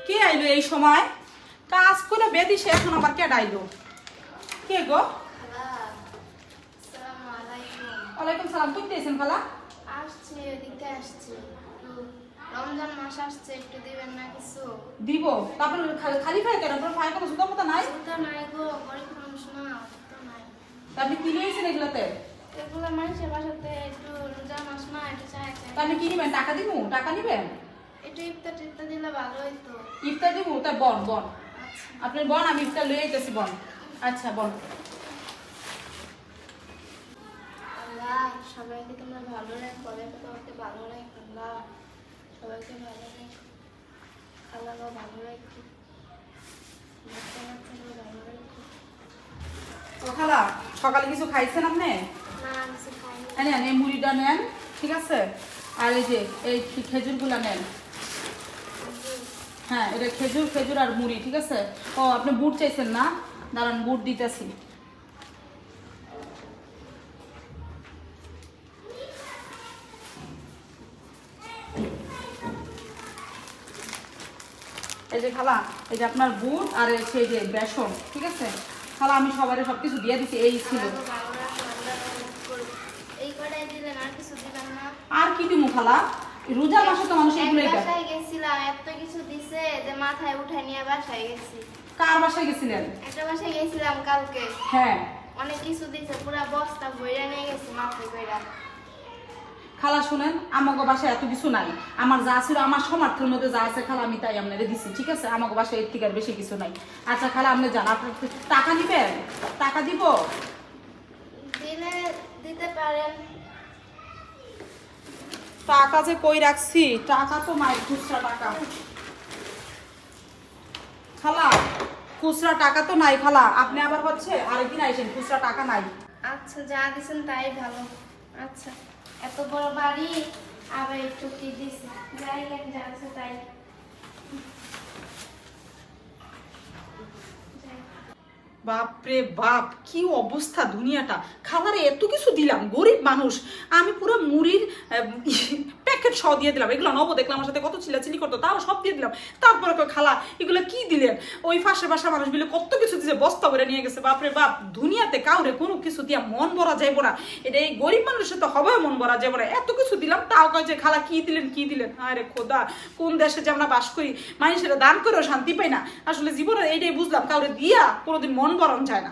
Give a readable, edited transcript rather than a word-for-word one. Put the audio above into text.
কে আইলো এই সময়? কাজ করে বেদিছে এখন আবার কে ডাইলো? কে গো? ওয়ালাইকুম সালাম। তুমি দিয়েছেন খালা? আসছে দিতে আসছে। রমজান মাস আসছে, একটু দিবেন না কিছু? দিব। তারপর খালি ফাই কেন? আপনার ফাই কোনো জুতা মতো নাই? জুতা নাই গো, গরিব মানুষ না, জুতা নাই। আপনি কি নিয়েছেন এগুলোতে? এগুলো মানুষের বাসাতে একটু রোজা মাস না, একটু চায় চায়। আপনি কি নিবেন? টাকা দিব? টাকা নিবেন? একটু ইফতার টিফতার দিলে ভালো হইতো। ইফতার দিব? তা বন বন। আচ্ছা আপনি বন, আমি ইফতার লয়ে আইতেছি বন। আচ্ছা বন। আল্লাহ, সবাইকে তোমরা ভালো রাখো, তোমাকে ভালো রাখো আল্লাহ, সবাইকে ভালো রাখো আল্লাহ, ভালো রাখো বাচ্চা বাচ্চাকে ভালো রাখো। ও খালা, সকালে কিছু খাইছেন আপনি? না কিছু খাইনি। নেন এই মুড়িটা নেন, ঠিক আছে? আর এই যে এই খেজুরগুলা নেন। হ্যাঁ, এটা খেজুর খেজুর আর মুড়ি, ঠিক আছে? ও আপনি বুট চাইছেন না? দাঁড়ান বুট দিতেছি। এই যে খালা, এই যে আপনার বুট আর সেই যে বেসন, ঠিক আছে? খালা আমি সবাই সবকিছু দিয়ে দিচ্ছি, এই ছিল। এই কটাই দিলেন, আর কিছু দিবেন না? আর কি দিমু খালা? রোজা মাসে তো মানুষ এগুলোই খায়। বাসায় গেছিলাম, এত কিছু দিছে যে মাথায় উঠায় নিয়ে বাসায় গেছি। কার বাসায় গেছিলেন? একটা বাসায় গেছিলাম কালকে, হ্যাঁ অনেক কিছু দিছে, পুরা বস্তা ভরে নিয়ে গেছি মাথায় কইরা। খালা শুনেন, আমাকে বাসায় এত কিছু নাই। আমার যা ছিল আমার সমর্থের মধ্যে যা আছে খালা আমি তাই আপনারে দিছি, ঠিক আছে? আমাকে বাসায় এর থেকে আর বেশি কিছু নাই। আচ্ছা খালা, আপনি জান আপনার টাকা নিবেন? টাকা দিব? দিলে দিতে পারেন। টাকা যে কই রাখছি, টাকা তো মায়ের খুচরা টাকা। খালা খুচরা টাকা তো নাই খালা, আপনি আবার হচ্ছে আরেকদিন আইসেন, খুচরা টাকা নাই। আচ্ছা যা দিছেন তাই ভালো। আচ্ছা এত বড় বাড়ি, আবার একটু কি দিছে, যাই যা আছে তাই। বাপরে বাপ, কি অবস্থা দুনিয়াটা! খাবারে এত কিছু দিলাম, গরিব মানুষ। আমি পুরো মুড়ির প্যাকেট সহ দিয়ে দিলাম। এগুলো নব দেখলাম আমার সাথে কত চিল্লাচিল্লি করতো, তাও সব দিয়ে দিলাম। তারপরে খালা এগুলো কি দিলেন? ওই পাশে বাসা মানুষ মিলে কত কিছু দিছে, বস্তা করে নিয়ে গেছে। বাপরে বাপ, দুনিয়াতে কাউরে কোনো কিছু দিয়া মন ভরা যাইব না। এটা এই গরিব মানুষের তো হবে মন ভরা যাইব না। এত কিছু দিলাম, তাও কয় যে খালা কি দিলেন কি দিলেন। আরে খোদা, কোন দেশে যে আমরা বাস করি, মানুষেরা দান করেও শান্তি পাই না। আসলে জীবনে এইটাই বুঝলাম, কাউরে দিয়া কোনোদিন মন বরণ যায় না।